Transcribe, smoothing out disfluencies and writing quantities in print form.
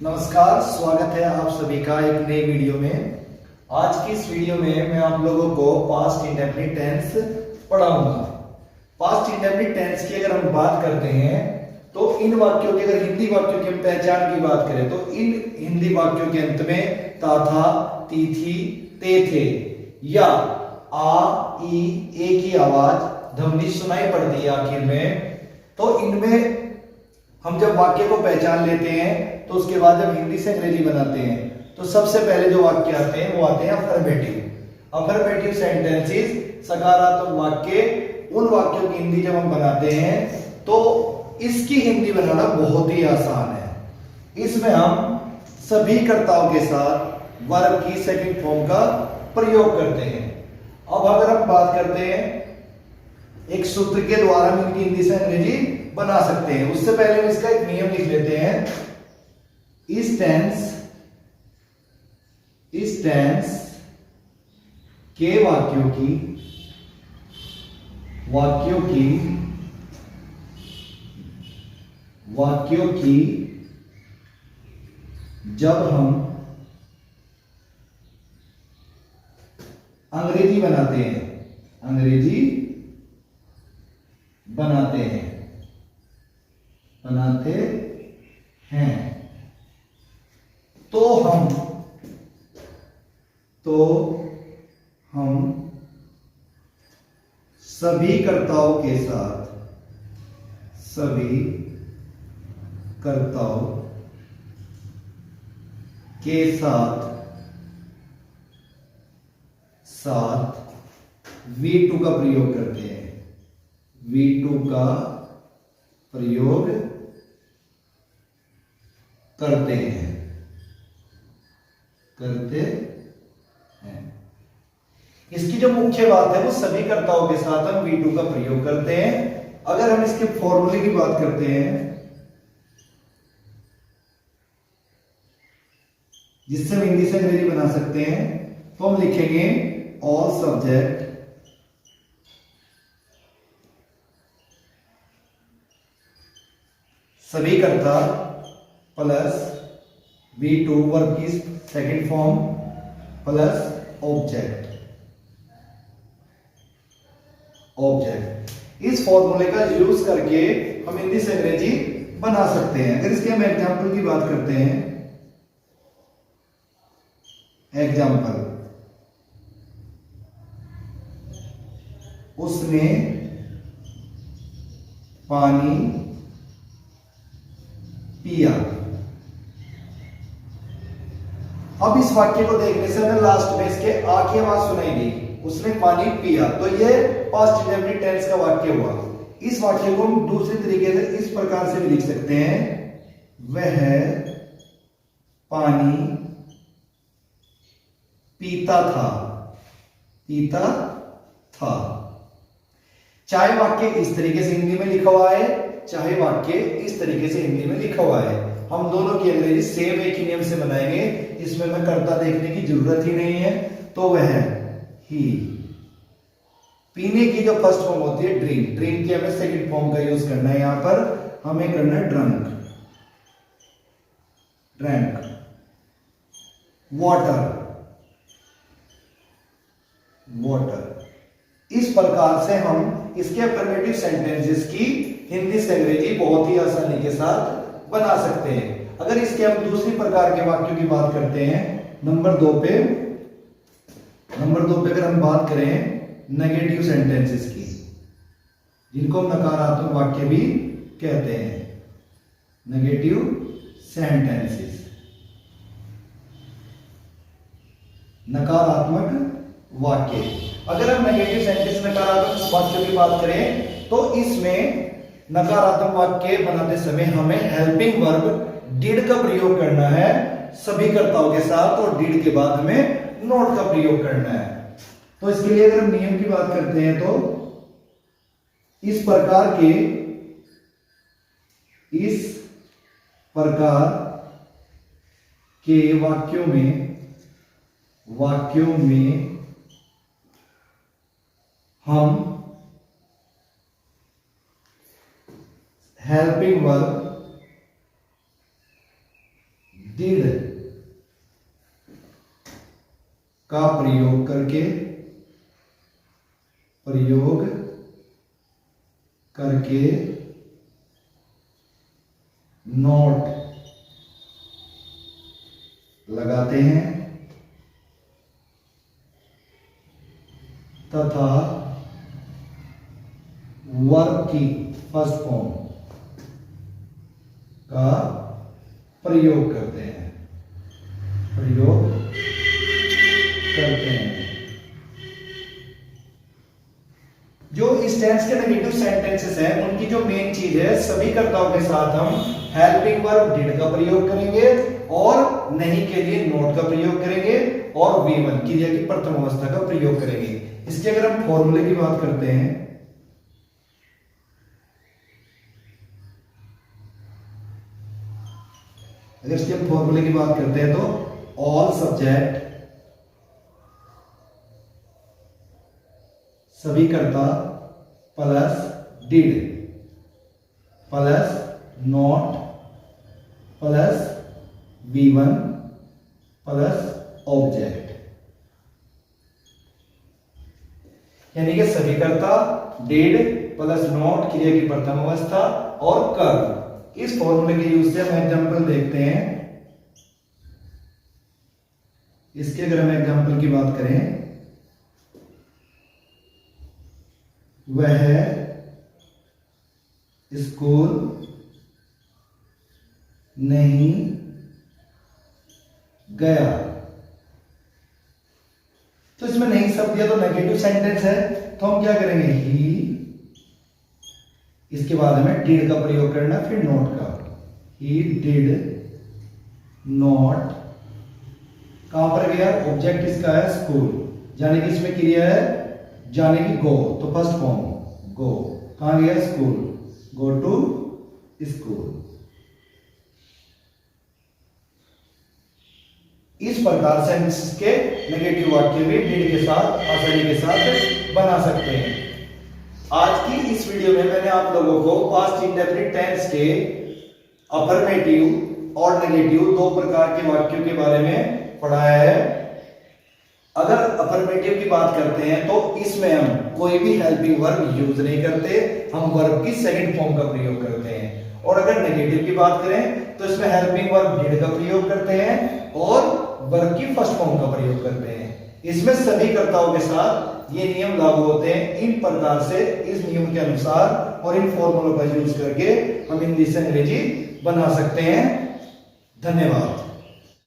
नमस्कार, स्वागत है आप सभी का एक नई वीडियो में। आज की इस वीडियो में मैं आप लोगों को पास्ट इंडेफिनिट टेंस पढ़ाऊंगा। पास्ट इंडेफिनिट टेंस की अगर हम बात करते हैं तो इन वाक्यों की, अगर हिंदी वाक्यों की हम पहचान की बात करें तो इन हिंदी वाक्यों के अंत में ता था, ती थी, ते थे या आ, ई, ए की आवाज ध्वनि सुनाई पड़ती है आखिर में। तो इनमें हम जब वाक्य को पहचान लेते हैं तो उसके बाद जब हिंदी से अंग्रेजी बनाते हैं तो सबसे पहले जो वाक्य आते हैं वो आते हैं अफर्मेटिव। अफर्मेटिव सेंटेंसेस, सकारात्मक वाक्य। उन वाक्यों की हिंदी जब हम बनाते हैं तो इसकी हिंदी बनाना बहुत ही आसान है। इसमें हम सभी कर्ताओं के साथ वर्ब की सेकंड फॉर्म का प्रयोग करते हैं। अब अगर हम बात करते हैं एक सूत्र के द्वारा हम इनकी हिंदी से अंग्रेजी बना सकते हैं, उससे पहले हम इसका एक नियम लिख लेते हैं। इस टेंस के वाक्यों की जब हम अंग्रेजी बनाते हैं तो हम सभी कर्ताओं के साथ V2 का प्रयोग करते हैं। V2 का प्रयोग करते हैं। इसकी जो मुख्य बात है वो सभी कर्ताओं के साथ हम V2 का प्रयोग करते हैं। अगर हम इसके फॉर्मूले की बात करते हैं जिससे हम हिंदी से अंग्रेजी बना सकते हैं तो हम लिखेंगे ऑल सब्जेक्ट सभी कर्ता प्लस V2 वर्ब की सेकंड फॉर्म प्लस ऑब्जेक्ट। इस फॉर्मूले का यूज करके हम हिंदी से अंग्रेजी बना सकते हैं। अगर इसके हम एग्जाम्पल की बात करते हैं, एग्जाम्पल, उसने पानी पिया। अब इस वाक्य को देखने से हमें लास्ट में इसके आ की आवाज सुनाई दी, उसने पानी पिया, तो ये पास्ट इंडेफिनिट टेंस का वाक्य हुआ। इस वाक्य को हम दूसरी तरीके से इस प्रकार से भी लिख सकते हैं, वह पानी पीता था। चाहे वाक्य इस तरीके से हिंदी में लिखा हुआ है, चाहे वाक्य इस तरीके से हिंदी में लिखा हुआ है, हम दोनों की अंग्रेजी सेम एक ही नियम से बनाएंगे। इसमें मैं कर्ता देखने की जरूरत ही नहीं है। तो वह ही, पीने की जो फर्स्ट फॉर्म होती है ड्रिंक की हमें सेकंड फॉर्म का यूज करना है। यहां पर हमें करना है ड्रैंक। वाटर। इस प्रकार से हम इसके अफर्मेटिव सेंटेंसेस की हिंदी से अंग्रेजी बहुत ही आसानी के साथ बना सकते हैं। अगर इसके हम दूसरी प्रकार के वाक्यों की बात करते हैं, नंबर दो पे अगर हम बात करें नेगेटिव सेंटेंसेस की, जिनको हम नकारात्मक वाक्य भी कहते हैं, नेगेटिव सेंटेंसेस, नकारात्मक वाक्य। अगर हम नेगेटिव सेंटेंस नकारात्मक वाक्यों की बात करें तो इसमें नकारात्मक वाक्य बनाते समय हमें हेल्पिंग वर्ब डिड का प्रयोग करना है सभी कर्ताओं के साथ, और डिड के बाद हमें नॉट का प्रयोग करना है। तो इसके लिए अगर हम नियम की बात करते हैं तो इस प्रकार के वाक्यों में हम हेल्पिंग वर्ब डिड का प्रयोग करके नोट लगाते हैं तथा वर्ब की फर्स्ट फॉर्म का प्रयोग करते हैं जो इस टेंस के नेगेटिव सेंटेंसेस हैं उनकी जो मेन चीज है, सभी कर्ताओं के साथ हम हेल्पिंग वर्ब डिड का प्रयोग करेंगे और नहीं के लिए नोट का प्रयोग करेंगे और V1 क्रिया की प्रथम अवस्था का प्रयोग करेंगे। इसके अगर हम फॉर्मूले की बात करते हैं, अगर इसके हम फॉर्मूले की बात करते हैं तो ऑल सब्जेक्ट सभी कर्ता plus did plus not plus V1 plus object, यानी कि सभी कर्ता डिड प्लस नॉट क्रिया की प्रथम अवस्था और कर्म। इस फॉर्मूले के यूज से हम एग्जांपल देखते हैं। इसके अगर हम एग्जांपल की बात करें, वह स्कूल नहीं गया, तो इसमें नहीं शब्द दिया तो नेगेटिव सेंटेंस है, तो हम क्या करेंगे, ही, इसके बाद हमें डिड का प्रयोग करना, फिर नॉट का। ही डिड नॉट, कहां पर गया, ऑब्जेक्ट इसका है स्कूल, यानी कि इसमें क्रिया है जाने की गो, तो फर्स्ट फॉर्म गो, कहां गया, स्कूल, गो टू स्कूल। इस प्रकार से हम इसके नेगेटिव वाक्य भी डिड के साथ आसानी के साथ बना सकते हैं। आज की इस वीडियो में मैंने आप लोगों को पास्ट इंडेफिनिट टेंस के अफर्मेटिव और नेगेटिव दो प्रकार के वाक्यों के बारे में पढ़ाया है। अगर अफर्मेटिव की बात करते हैं तो इसमें हम कोई भी हेल्पिंग वर्ब यूज नहीं करते, हम वर्ब की सेकंड फॉर्म का प्रयोग करते हैं। और अगर नेगेटिव की बात करें तो इसमें हेल्पिंग वर्ब डिड का प्रयोग करते हैं और वर्ब की फर्स्ट फॉर्म का प्रयोग करते हैं। इसमें सभी कर्ताओं के साथ ये नियम लागू होते हैं। इन प्रकार से इस नियम के अनुसार और इन फॉर्मूलों का यूज करके हम हिंदी से अंग्रेजी बना सकते हैं। धन्यवाद।